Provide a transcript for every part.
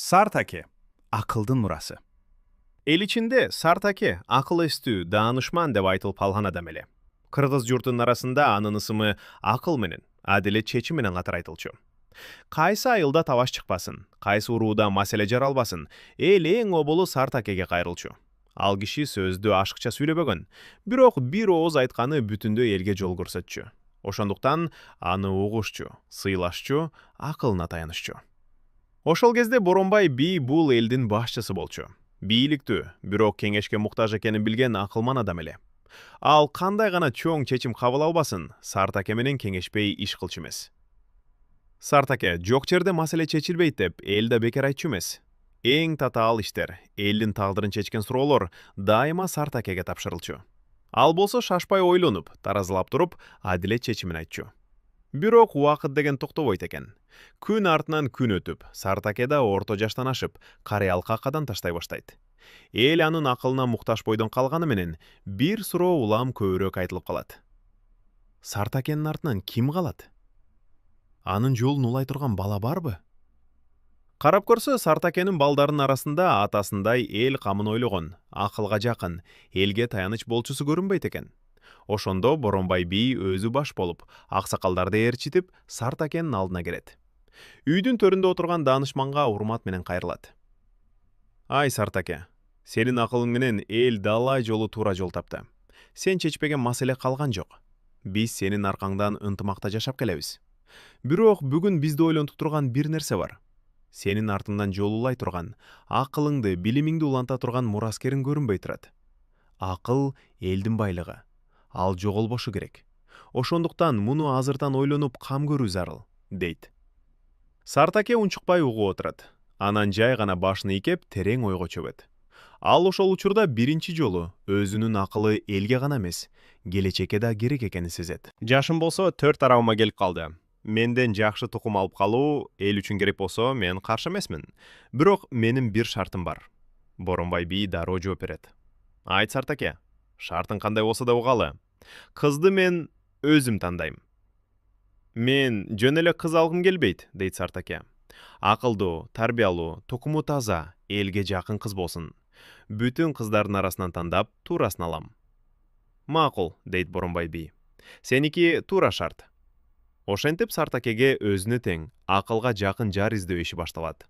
Sartake, akıldın murası. El içinde Sartake, akıl estүү, danışman dep aytылып калган адам эле. Кыргыз журтунун арасында анын ысымы акыл менен, адилет чечим менен катар айтылчу. Кайсы айылда табаш чыкпасын, кайсы урууда маселе жаралбасын, эл эң оболу Сартакеге кайрылчу. Ал киши сөздү ашыкча сүйлөбөгөн, бирок бир ооз айтканы бүтүндөй элге жол көрсөтчү. Ошондуктан аны угушчу, сыйлашчу, акылына таянышчу. Ошол кезде Боронбай би бул элдин башчысы болчу. Бийликтүү, бирок кеңешке муктаж экенин билген акылман адам эле. Ал кандай гана чоң чечим кабыл албасын, Сартаке менен кеңешпей иш кылчу эмес. Сартаке жок жерде маселе чечилбейт деп эл да бекер айтчу эмес. Эң татаал иштер, элдин тагдырын чечкен суроолор дайыма Сартакеге тапшырылчу. Ал болсо шашпай ойлонуп, таразылап туруп, адилет чечимин айтчу. Бирок убакыт деген токтобойт экен. Күн артынан күн өтүп, Сартаке да орто жаштан ашып, карыял какадан таштай баштайт. Эл анын акылына муктаж бойдон калганы менен бир суроо улам көбүрөөк айтылып калат. Сартакенин артынан ким калат? Анын жолун улай турган бала барбы? Карап көрсө, Сартакенин балдарынын арасында атасындай эл камын ойлогон, акылга жакын, элге таяныч болчусу көрүнбөйт экен. Ошондо Боронбай би өзү баш болуп, аксакалдарды ээрчитип, Сартакенин алдына келет. Үйдүн төрүндө отурган данышманга урмат менен кайрылат. Ай Сартаке, сенин акылың менен эл далай жолу туура жол тапты. Сен чечпеген маселе калган жок. Биз сенин аркаңдан ынтымакта жашап келебиз. Бирок бүгүн бизди ойлонтуп турган бир нерсе бар. Сенин артыңдан жол улай турган, акылыңды, билимиңди уланта турган мураскериң көрүнбөй турат. Акыл элдин байлыгы. Ал жоголбошу керек. Ошондуктан муну азыртан ойлонуп кам көрүү зарыл, дейт. Сартаке унчукпай угуп отурат. Анан жай гана башын ийкеп терең ойго чөбөт. Ал ошол учурда биринчи жолу өзүнүн акылы элге гана эмес, келечекке да керек экенин сезет. Жашым болсо 4 тарабыма келип калды. Менден жакшы тукум алып калуу эл үчүн керек болсо мен каршы эмесмин. Бирок менин бир шартым бар. Боронбай би дароо жооп берет. Айт Сартаке, шартың кандай болсо да угалы. Кызды мен өзүм тандайм. Мен жөн эле кыз алгым келбейт, дейт Сартаке. Акылдуу, тарбиялуу, тукуму таза, элге жакын кыз болсун. Бүтүн кыздардын арасынан тандап, туурасын алам. Макул, дейт Боронбай би. Сеники туура шарт. Ошентип Сартакеге өзүнө тең, акылга жакын жар издөө иши башталат.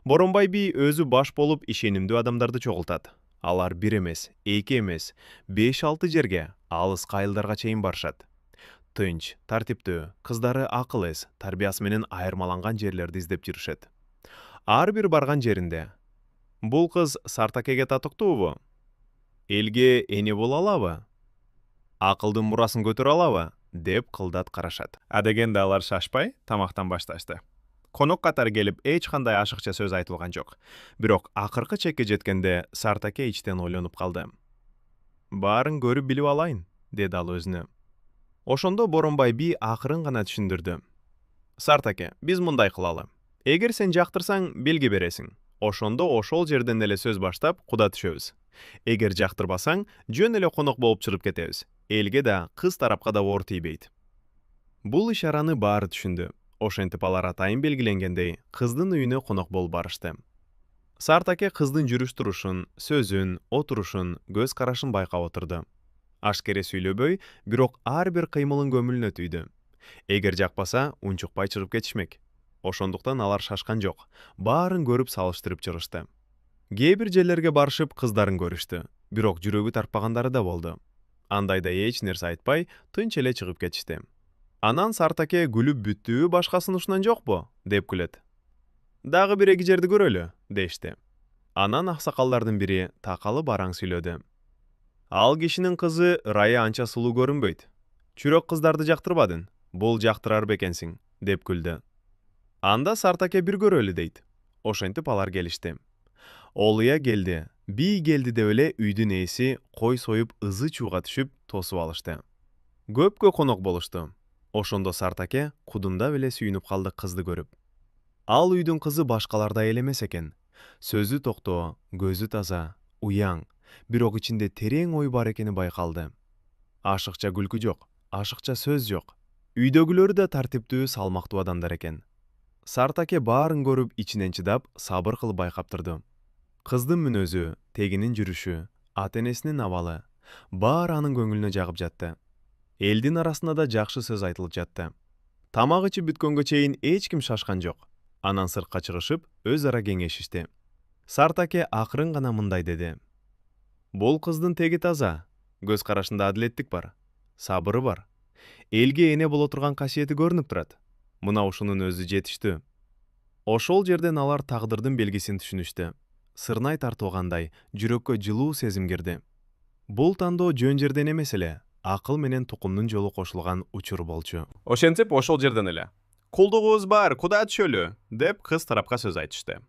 Боронбай би өзү баш болуп ишенимдүү адамдарды чогултат. Алар бир эмес, эки эмес, 5-6 жерге, алыс кайылдарга чейин барышат. Тынч, тартиптүү, кыздары акыл эс, тарбиясы менен айырмаланган жерлерди издеп жүрүшөт. Ар бир барган жеринде бул кыз Сартакеге татыктуубу? Элге эне боло алабы? Акылдын мурасын көтөрө алабы? Деп кылдат карашат. Адегенде алар шашпай тамактан башташты. Конок катары келип эч кандай ашыкча сөз айтылган жок. Бирок акыркы чекке жеткенде Сартаке ичтен ойлонуп калды. Баарын көрүп билип алайын, деди ал өзүнө. Ошондо Боронбай би акырын гана түшүндүрдү. Сартаке, биз мындай кылалы. Эгер сен жактырсаң, белги бересиң. Ошондо ошол жерден эле сөз баштап, куда түшөбүз. Эгер жактырбасаң, жөн эле конок болуп чыгып кетебиз. Элге да, кыз тарапка да оор тийбейт. Бул ишараны баары түшүндү. Ошентип алар атайын белгиленгендей, кыздын үйүнө конок болуп барышты. Сартаке кыздын жүрүш-турушун, сөзүн, отурушун, көз карашын байкап отурду. Ашкере сүйлөбөй, бирок ар бир кыймылын көмүлүнө түйдү. Эгер жакпаса, унчукпай чыгып кетишмек. Ошондуктан алар шашкан жок. Баарын көрүп салыштырып чыгышты. Кээ бир жерлерге барышып кыздарын көрүштү. Бирок жүрөгү тартпагандары да болду. Андайда эч нерсе айтпай, тынч эле чыгып кетишти. Анан Сартаке күлүп бүттүбү башка сунушунан жокпу, деп күлөт. Дагы бир эки жерди көрөлү, дешти. Анан аксакалдардын бири такалы бараң сүйлөдү. Ал кишинин кызы ырайы анча сулуу көрүнбөйт. Чүрөк кыздарды жактырбадың, бул жактырар бекенсиң, деп күлдү. Анда Сартаке бир көрөлү, дейт. Ошентип алар келишти. Олуя келди, би келди деп эле үйдүн ээси кой союп ызы чууга түшүп тосуп алышты. Көпкө конок болушту. Ошондо Сартаке кудумдап эле сүйүнүп калды кызды көрүп. Ал үйдүн кызы башкалардай эле эмес экен. Сөзү токтоо, көзү таза, уяң, бирок ичинде терең ой бар экени байкалды. Ашыкча күлкү жок, ашыкча сөз жок. Үйдөгүлөрү да тартиптүү, салмактуу адамдар экен. Сартаке баарын көрүп ичинен чыдап, сабыр кылып байкап турду. Кыздын мүнөзү, тегинин жүрүшү, ата-энесинин абалы баары анын көңүлүнө жагып жатты. Элдин арасында да жакшы сөз айтылып жатты. Тамак ичип бүткөнгө чейин эч ким шашкан жок. Анан сыртка чыгышып, өз ара кеңешишти. Сартаке акырын гана мындай деди. Бул кыздын теги таза, көз карашында адилеттик бар, сабыры бар. Элге эне боло турган касиети көрүнүп турат. Мына ушунун өзү жетиштүү. Ошол жерден алар тагдырдын белгисин түшүнүштү. Сырнай тартылгандай, жүрөккө жылуу сезим кирди. Бул тандоо жөн жерден эмес эле, акыл менен тукумдун жолу кошулган учур болчу. Ошентип ошол жерден эле кулдугубуз бар, куда түшөлү, деп кыз тарапка сөз айтышты.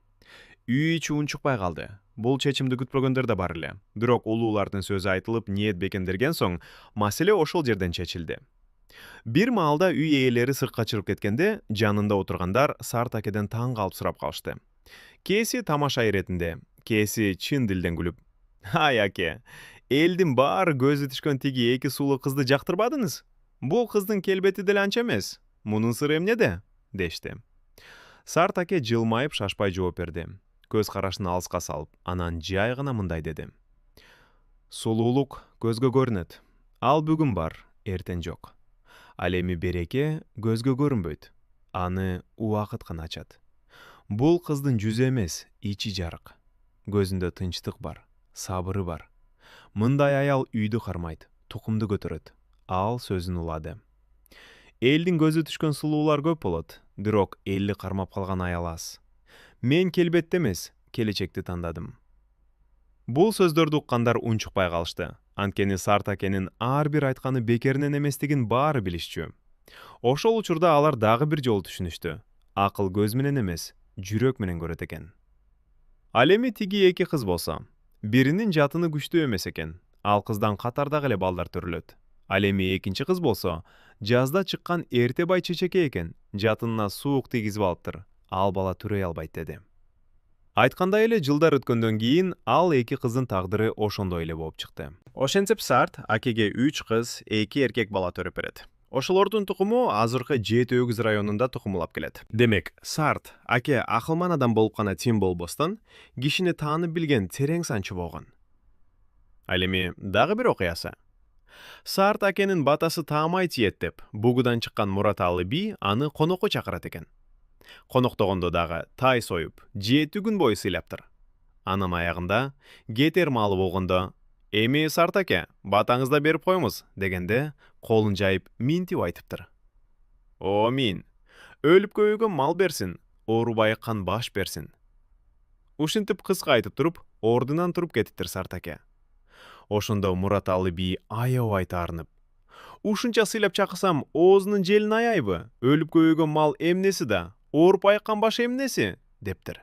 Үй ичи унчукпай калды. Бул чечимди күтпөгөндөр да бар эле. Бирок улуулардын сөзү айтылып, ниет бекемдерген соң, маселе ошол жерден чечилди. Бир маалда үй ээлери сыртка чыгып кеткенде, жанында отургандар Сартакеден таң калып сурап калышты. Кээси тамаша иретинде, кээси чын дилден күлүп: "Ай аке, элдин баары көзү түшкөн тиги эки сулуу кызды жактырбадыңыз? Бул кыздын келбети деле анча эмес. Мунун сыры эмнеде?" дешти. Сартаке жылмайып шашпай жооп берди. Көз карашын алыска салып, анан жай гана мындай деди. Сулуулук көзгө көрүнөт. Ал бүгүн бар, эртең жок. Ал эми береке көзгө көрүнбөйт. Аны убакыт гана ачат. Бул кыздын жүзү эмес, ичи жарык. Көзүндө тынчтык бар, сабыры бар. Мындай аял үйдү кармайт, тукумду көтөрөт. Ал сөзүн улады. Элдин көзү түшкөн сулуулар көп болот, бирок элди кармап калган аял аз. Мен келбетти эмес, келечекти тандадым. Бул сөздөрдү уккандар унчукпай калышты. Анткени Сартакенин ар бир айтканы бекеринен эместигин баары билишчү. Ошол учурда алар дагы бир жолу түшүнүштү. Акыл көз менен эмес, жүрөк менен көрөт экен. Ал эми тиги эки кыз болсо, биринин жатыны күчтүү эмес экен. Ал кыздан катардагы эле балдар төрөлөт. Ал эми экинчи кыз болсо, жазда чыккан эрте бай чечеке экен. Жатынына суук тийгизип алыптыр. Ал бала төрөй албайт деди. Айткандай эле жылдар өткөндөн кийин ал эки кыздын тагдыры ошондой эле болуп чыкты. Ошентип Сарт акеге 3 кыз, 2 эркек бала төрөп берет. Ошолордун тукуму азыркы Жети Өгүз районунда тукумулап келет. Демек, Сарт аке акылман адам болуп гана тим болбостон, кишини таанып билген терең санчы болгон. Ал эми дагы бир окуясы. Сарт акенин батасы таамай тиет деп, бугудан чыккан Мураталы би аны конокко чакырат экен. Коноктогондо дагы тай союп, 7 күн бою сыйлаптыр. Анын аягында кетер маалы болгондо, "Эми Сарт аке, батаңызда берип коюңуз" дегенде, колун жайып минтип айтыптыр. "О мин, өлүп көйгөн мал берсин, оору байыккан баш берсин." Ушинтип кыска айтып туруп, ордунан туруп кетиптир Сарт аке. Ошондо Мураталы би аябай таарынып: "Ушунча сыйлап чакырсам, оозунун желин аяйбы? Өлүп көйгөн мал эмнеси да, ооруп байыккан баш эмнеси?" дептир.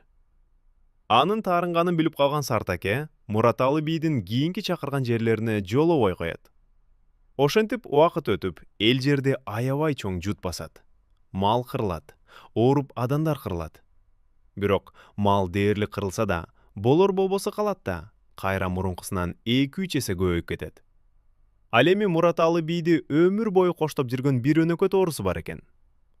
Анын таарынганын билип калган Сарт аке Мураталы бийдин кийинки чакырган жерлерине жолобой коет. Ошентип убакыт өтүп, эл жерде аябай чоң жут басат. Мал кырылат, ооруп адамдар кырылат. Бирок мал дээрлик кырылса да, болор болбосо калат да, кайра мурункусунан 2-3 эсе көбөйүп кетет. Ал эми Мураталы бийди өмүр бою коштоп жүргөн бир өнөкөт оорусу бар экен.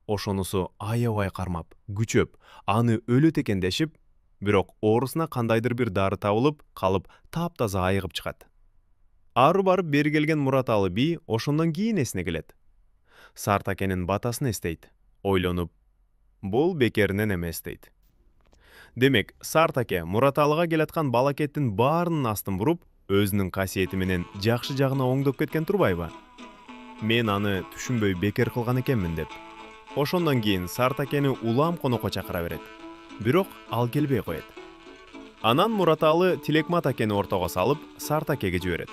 Ошонусу аябай кармап, күчөп, аны өлөт экен дешип, бирок оорусуна кандайдыр бир дары табылып, калып таптаза айыгып чыгат. Ары барып бери келген Мураталы би ошондон кийин эсине келет. Сарт акенин батасын эстейт, ойлонуп, бул бекеринен эмес дейт. Демек, Сарт аке Мураталыга келаткан балакеттин баарынын астын буруп, өзүнүн касиети менен жакшы жагына оңдоп кеткен турбайбы? Мен аны түшүнбөй бекер кылган экенмин деп. Ошондон кийин Сарт акени улам конокко чакыра берет. Бирок ал келбей коет. Анан Мураталы Тилекмат акени ортого салып, Сарт акеге жиберет.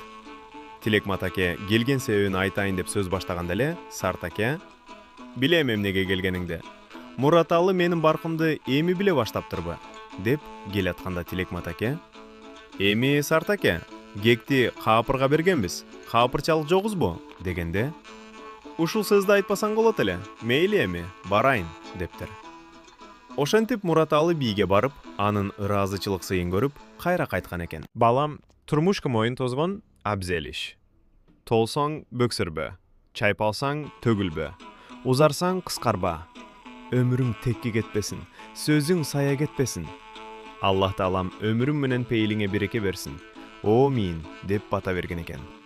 Тилекмат аке келген себебин айтайын деп сөз баштаганда эле, Сарт аке: "Билем эмнеге келгениңди. Мураталы менин баркымды эми биле баштаптырбы?" деп келатканда Тилекмат аке: "Эми Сарт аке, кекти каапырга бергенбиз. Каапырчалык жокузбу?" дегенде, "Ушул сөздү айтпасаң болот эле. Мейли эми, барайын" дептир. Ошентип Мураталы бийге барып, анын ыраазычылык сыйын көрүп, кайра кайткан экен. "Балам, турмушка моюн тозгон, абзел иш. Толсоң бөксүрбө, чайпалсаң төгүлбө, узарсаң кыскарба. ömürüň tekki getbesin, sözüň saya getbesin. Allah Taalam ömürüň menen peýliňe bereke bersin. Amin dep bata bergen eken.